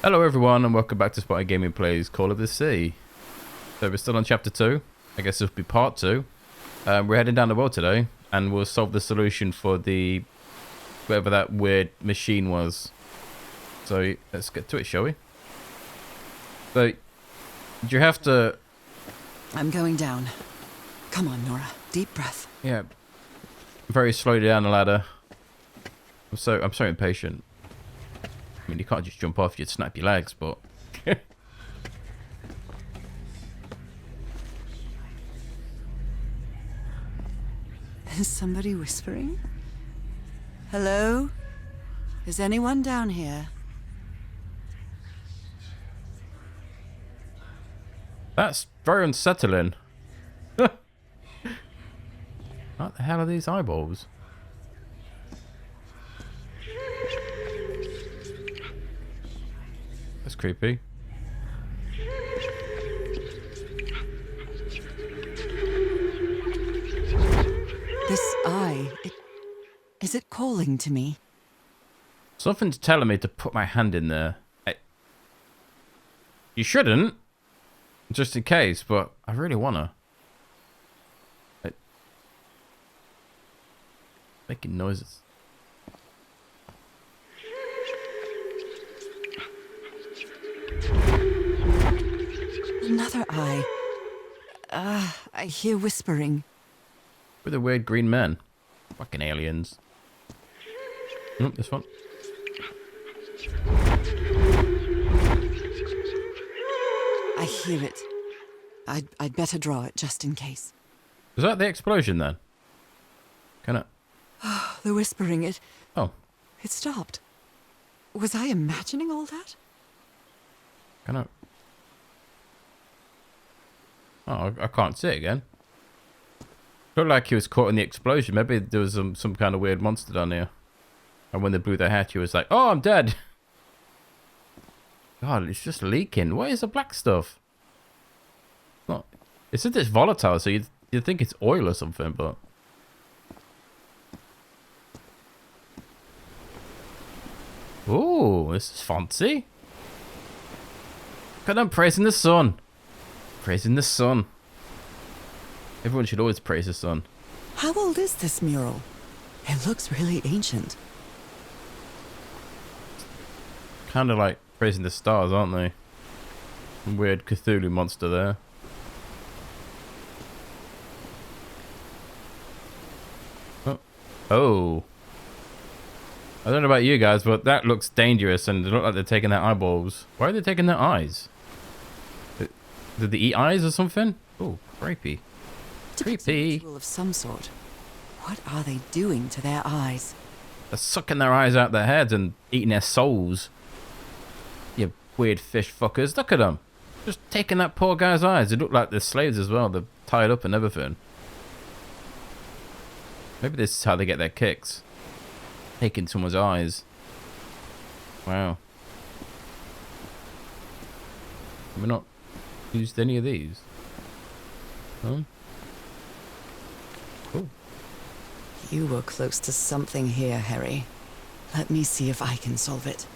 Hello everyone and welcome back to SpartanGaming Plays Call of the Sea. So we're still on chapter 2. I guess this will be part 2. We're heading down the world today and we'll solve the solution for the whatever that weird machine was. So let's get to it, shall we? So you have to... I'm going down. Come on, Nora. Deep breath. Yeah. Very slowly down the ladder. I'm so impatient. I mean, you can't just jump off, you'd snap your legs, but... Is somebody whispering? Hello? Is anyone down here? That's very unsettling. What the hell are these eyeballs? That's creepy. This eye, is it calling to me? Something's telling me to put my hand in there. You shouldn't, just in case, but I really wanna. Making noises. Another eye. I hear whispering. With a weird green man. Fucking aliens. This one. I hear it. I'd better draw it just in case. Was that the explosion then? Can it? The whispering, it stopped. Was I imagining all that? Can I? Oh, I can't see it again. Looked like he was caught in the explosion. Maybe there was some kind of weird monster down here. And when they blew their hatch, he was like, "Oh, I'm dead." God, it's just leaking. What is the black stuff? Not. It said it's volatile, so you'd think it's oil or something, but. Ooh, this is fancy. God, I'm praising the sun. Praising the sun. Everyone should always praise the sun. How old is this mural? It looks really ancient. Kind of like praising the stars, aren't they? Some weird Cthulhu monster there. Oh. I don't know about you guys, but that looks dangerous and they look like they're taking their eyeballs. Why are they taking their eyes? Did they eat eyes or something? Oh, creepy. Creepy. Ritual of some sort. What are they doing to their eyes? They're sucking their eyes out their heads and eating their souls. You weird fish fuckers. Look at them. Just taking that poor guy's eyes. They look like they're slaves as well. They're tied up and everything. Maybe this is how they get their kicks. Taking someone's eyes. Wow. Have we not used any of these? Huh? Cool. You were close to something here, Harry. Let me see if I can solve it.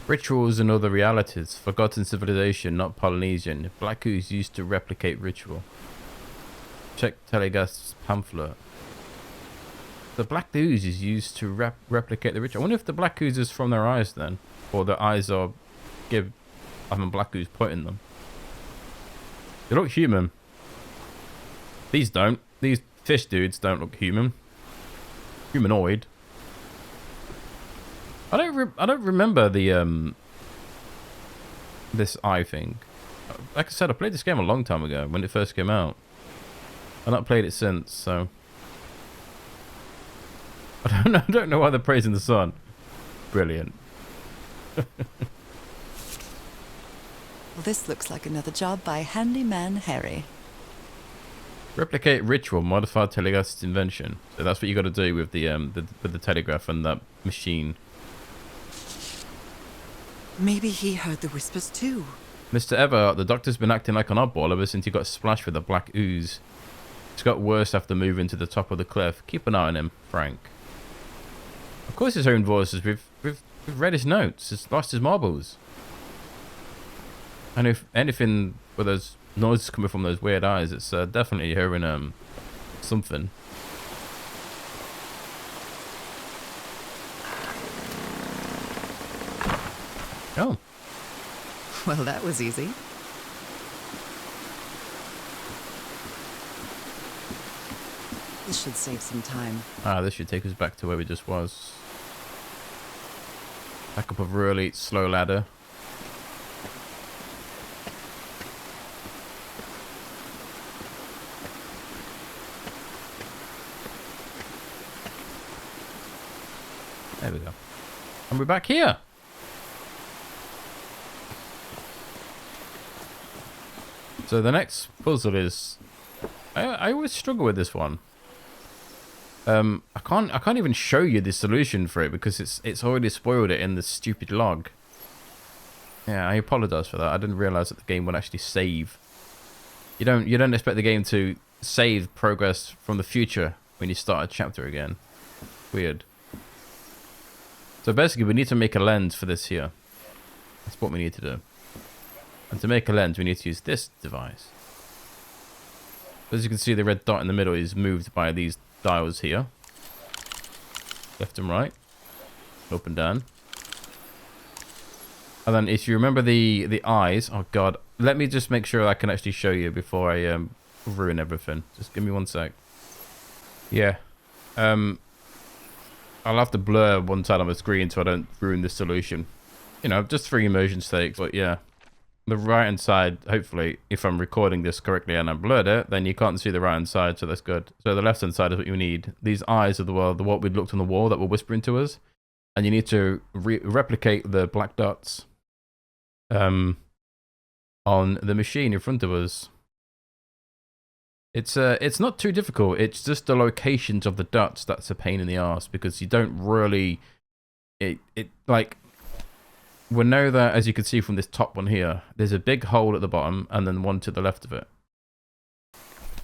Rituals and other realities. Forgotten civilization, not Polynesian. Black ooze used to replicate ritual. Check Telegas's pamphlet. The black ooze is used to replicate the ritual. I wonder if the black ooze is from their eyes then. Or their eyes are having black ooze put in them. They look human. These don't. These fish dudes don't look human. Humanoid. I don't remember the this eye thing. Like I said, I played this game a long time ago when it first came out. I've not played it since, so I don't know why they're praising the sun. Brilliant. Well, this looks like another job by handyman Harry. Replicate ritual, modified telegraph's invention. So that's what you got to do with the telegraph and that machine. Maybe he heard the whispers too. Mr. Everhart, the doctor's been acting like an oddball ever since he got splashed with the black ooze. It's got worse after moving to the top of the cliff. Keep an eye on him, Frank. Of course his own voices. We've read his notes. He's lost his marbles. And if anything with those noises coming from those weird eyes, it's definitely hearing something. Oh. Well, that was easy. This should save some time. Ah, this should take us back to where we just was. Back up a really slow ladder. There we go. And we're back here. So the next puzzle is... I always struggle with this one. I can't even show you the solution for it because it's already spoiled it in the stupid log. Yeah, I apologize for that. I didn't realize that the game would actually save. You don't expect the game to save progress from the future when you start a chapter again. Weird. So basically we need to make a lens for this here. That's what we need to do. And to make a lens we need to use this device. As you can see, the red dot in the middle is moved by these dials here. Left and right. Up and down. And then if you remember the eyes... Oh god. Let me just make sure I can actually show you before I ruin everything. Just give me one sec. Yeah. I'll have to blur one side of the screen so I don't ruin the solution. You know, just for immersion's sake. But yeah. The right hand side, hopefully, if I'm recording this correctly and I blurred it, then you can't see the right hand side, so that's good. So the left hand side is what you need. These eyes are what we'd looked on the wall that were whispering to us. And you need to replicate the black dots on the machine in front of us. It's not too difficult. It's just the locations of the dots that's a pain in the arse because you don't really... We know that, as you can see from this top one here, there's a big hole at the bottom and then one to the left of it.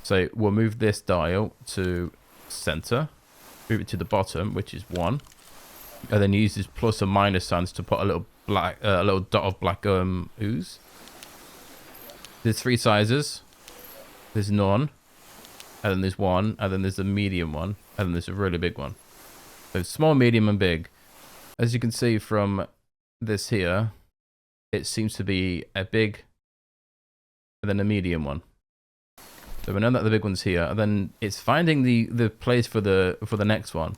So we'll move this dial to center, move it to the bottom, which is 1, and then use these plus and minus signs to put a little dot of black ooze. There's 3 sizes. There's none, and then there's 1, and then there's a medium one, and then there's a really big one. So small, medium, and big. As you can see from this here, it seems to be a big and then a medium one. So we know that the big one's here, and then it's finding the place for the next one,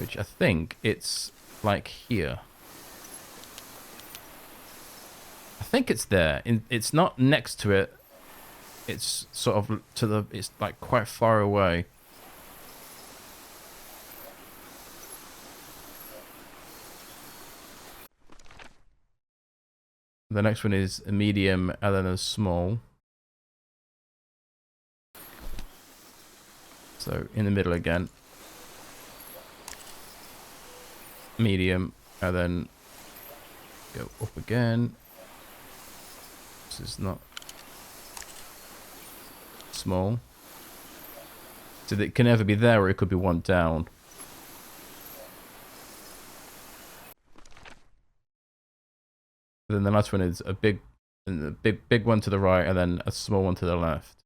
which I think it's like here. I think it's there. It's not next to it. It's sort of to the. It's like quite far away. The next one is a medium and then a small. So in the middle again. Medium and then go up again. This is not small. So it can either be there or it could be one down. Then the last one is a big one to the right, and then a small one to the left.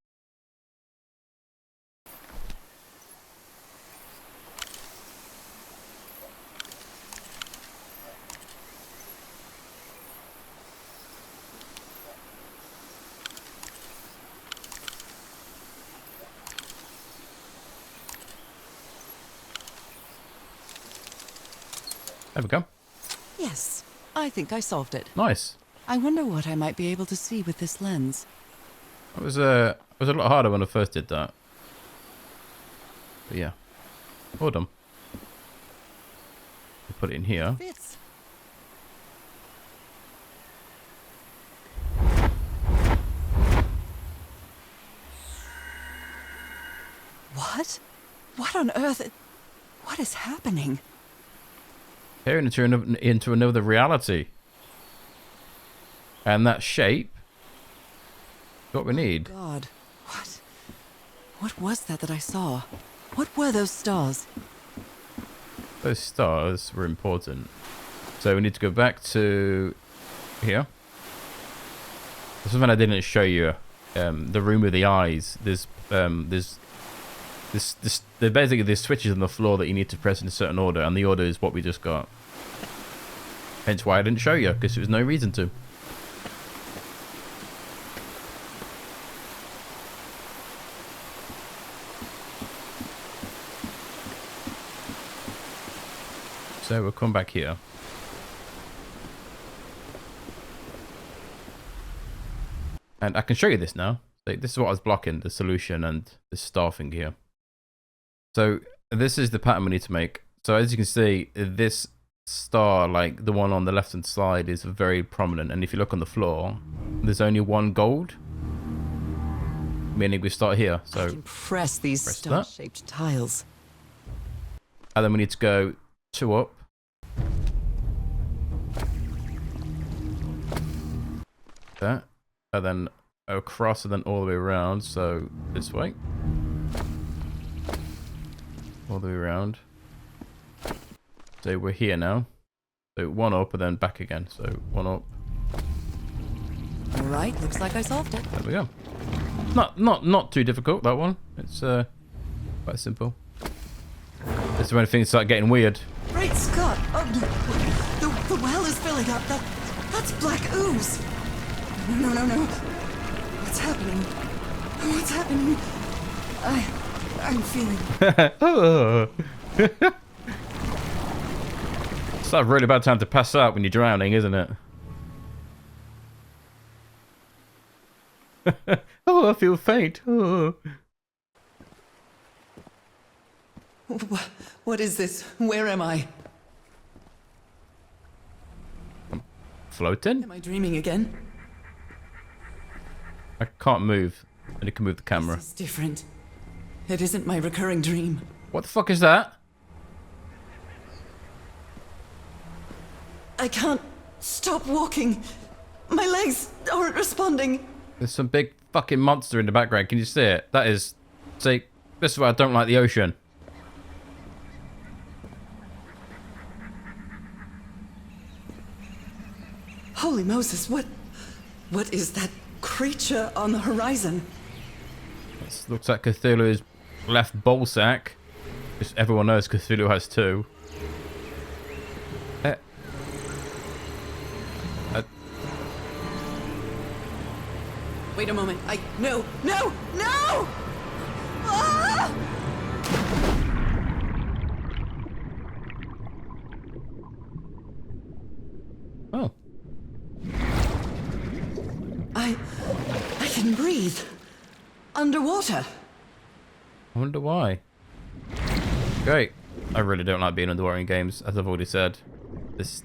There we go. Yes, I think I solved it. Nice. I wonder what I might be able to see with this lens. It was a lot harder when I first did that. But yeah. Well done. We'll put it in here. Fits. What? What on earth? What is happening? Peering into another reality. And that shape is what we need. Oh God. What was that I saw? What were those stars? Those stars were important. So we need to go back to here. Something I didn't show you. The room with the eyes. There's basically there's switches on the floor that you need to press in a certain order, and the order is what we just got. Hence why I didn't show you, because there was no reason to. So we'll come back here. And I can show you this now. So this is what I was blocking, the solution and the star thing here. So this is the pattern we need to make. So as you can see, this star, like the one on the left hand side, is very prominent. And if you look on the floor, there's only one gold. Meaning we start here. So I can press these star-shaped tiles. And then we need to go 2 up. That. And then across and then all the way around. So this way. All the way around. So we're here now. So 1 up and then back again. So 1 up. All right, looks like I solved it. There we go. Not too difficult, that one. It's quite simple. This is when things start getting weird. Great Scott! Oh, the well is filling up. That's black ooze. No. What's happening? What's happening? I'm feeling. Oh. It's a really bad time to pass out when you're drowning, isn't it? Oh, I feel faint. Oh. What is this? Where am I? I'm floating? Am I dreaming again? I can't move. I only can move the camera. This is different. It isn't my recurring dream. What the fuck is that? I can't stop walking. My legs aren't responding. There's some big fucking monster in the background. Can you see it? That is... See, this is why I don't like the ocean. Holy Moses, what is that creature on the horizon? This looks like Cthulhu's left ball sack. Just everyone knows Cthulhu has 2. Wait a moment. No! Ah! Oh. I can breathe. Underwater. I wonder why. Great. I really don't like being underwater in games, as I've already said. This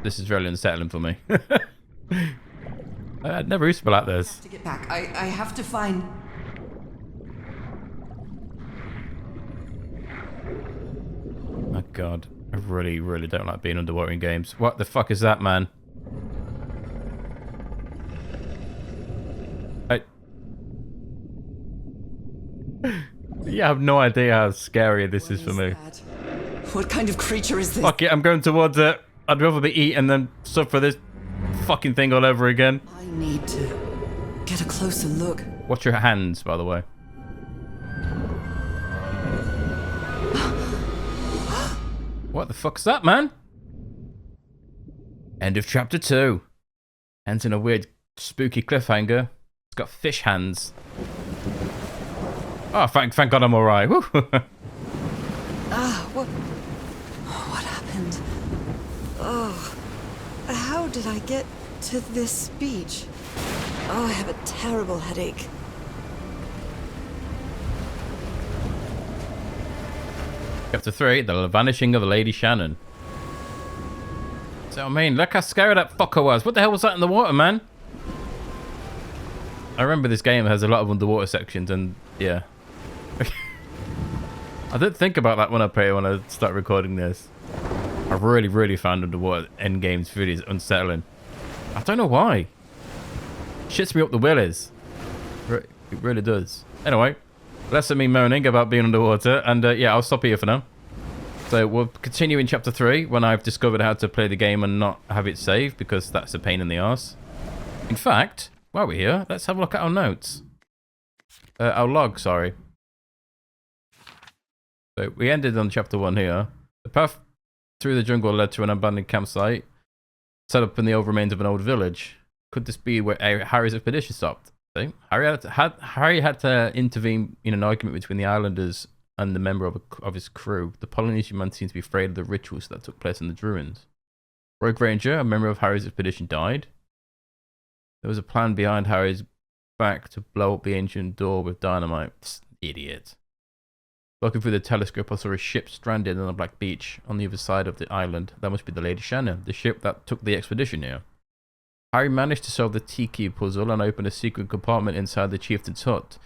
is really unsettling for me. I never used to be like this. I have to get back. I have to find... My god. I really don't like being underwater in games. What the fuck is that, man? Yeah, I have no idea how scary this is for me. That? What kind of creature is this? Fuck it, I'm going towards it. I'd rather be eaten than suffer this fucking thing all over again. I need to get a closer look. Watch your hands, by the way. What the fuck's that, man? End of chapter 2. Ends in a weird, spooky cliffhanger. It's got fish hands. Oh, thank God I'm alright. What happened? Oh, how did I get to this beach? Oh, I have a terrible headache. Chapter 3, The Vanishing of the Lady Shannon. So, I mean, look how scary that fucker was. What the hell was that in the water, man? I remember this game has a lot of underwater sections, and yeah. I didn't think about that when I start recording this. I really found underwater endgames videos unsettling. I don't know why. Shits me up the willies. It really does. Anyway, less of me moaning about being underwater, and yeah, I'll stop here for now. So we'll continue in chapter 3 when I've discovered how to play the game and not have it saved, because that's a pain in the arse. In fact, while we're here, let's have a look at our notes. Our log, sorry. So we ended on chapter 1 here. The path through the jungle led to an abandoned campsite set up in the old remains of an old village. Could this be where Harry's expedition stopped? See? Harry had to intervene in an argument between the islanders and the member of his crew. The Polynesian man seemed to be afraid of the rituals that took place in the ruins. Rogue Ranger, a member of Harry's expedition, died. There was a plan behind Harry's back to blow up the ancient door with dynamite. Idiot. Looking through the telescope, I saw a ship stranded on a black beach on the other side of the island. That must be the 𝘱𝘱𝘮𝘂, the ship that took the expedition here. Harry managed to solve the Tiki puzzle and open a secret compartment inside the chieftain's hut.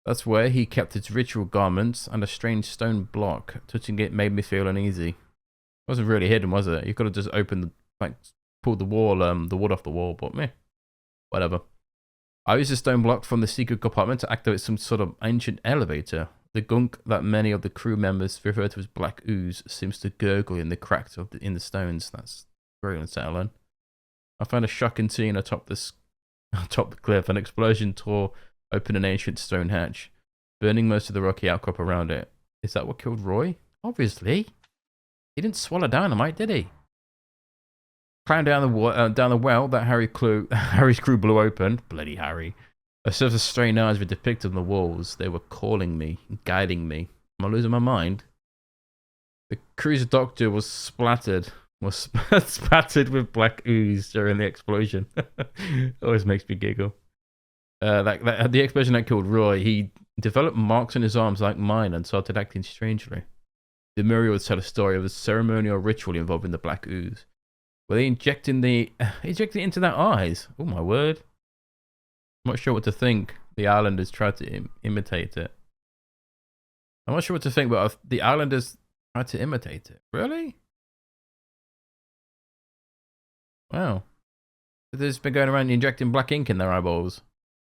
That's where he kept his ritual garments and a strange stone block. Touching it made me feel uneasy. It wasn't really hidden, was it? You could have just opened, pulled the wood off the wall, but meh. Whatever. I used the stone block from the secret compartment to activate some sort of ancient elevator. The gunk that many of the crew members refer to as black ooze seems to gurgle in the cracks in the stones. That's very unsettling. I found a shocking scene atop the cliff. An explosion tore open an ancient stone hatch, burning most of the rocky outcrop around it. Is that what killed Roy? Obviously. He didn't swallow dynamite, did he? Climbed down the well that Harry's crew blew open. Bloody Harry. A set of strange eyes were depicted on the walls. They were calling me, guiding me. Am I losing my mind? The crew's doctor was splattered with black ooze during the explosion. Always makes me giggle. The explosion that killed Roy, he developed marks on his arms like mine and started acting strangely. The Muriel would tell a story of a ceremonial ritual involving the black ooze. Were they injecting it into their eyes? Oh my word. I'm not sure what to think. The islanders tried to imitate it. I'm not sure what to think, but the islanders tried to imitate it. Really? Wow. They've just been going around injecting black ink in their eyeballs.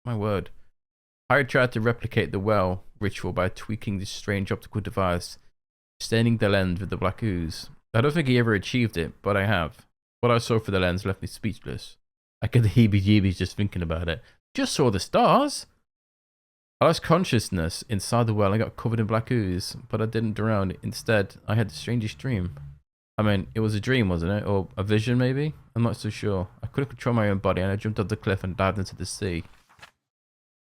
My word. Harry tried to replicate the well ritual by tweaking this strange optical device, staining the lens with the black ooze. I don't think he ever achieved it, but I have. What I saw through the lens left me speechless. I get the heebie-jeebies just thinking about it. Just saw the stars. I lost consciousness inside the well and got covered in black ooze, but I didn't drown. Instead, I had the strangest dream. I mean, it was a dream, wasn't it? Or a vision, maybe? I'm not so sure. I couldn't control my own body and I jumped off the cliff and dived into the sea.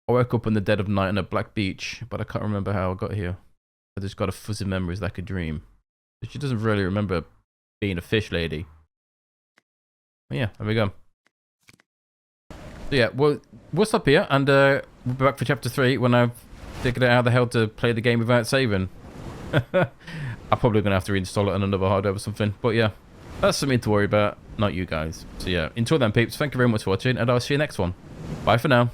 I woke up in the dead of night on a black beach, but I can't remember how I got here. I just got a fuzzy memory, it's like a dream. But she doesn't really remember being a fish lady. But yeah, there we go. So yeah, we'll stop here and we'll be back for chapter 3 when I've figured out how the hell to play the game without saving. I'm probably going to have to reinstall it on another hard drive or something. But yeah, that's something to worry about, not you guys. So yeah, until then peeps, thank you very much for watching and I'll see you next one. Bye for now.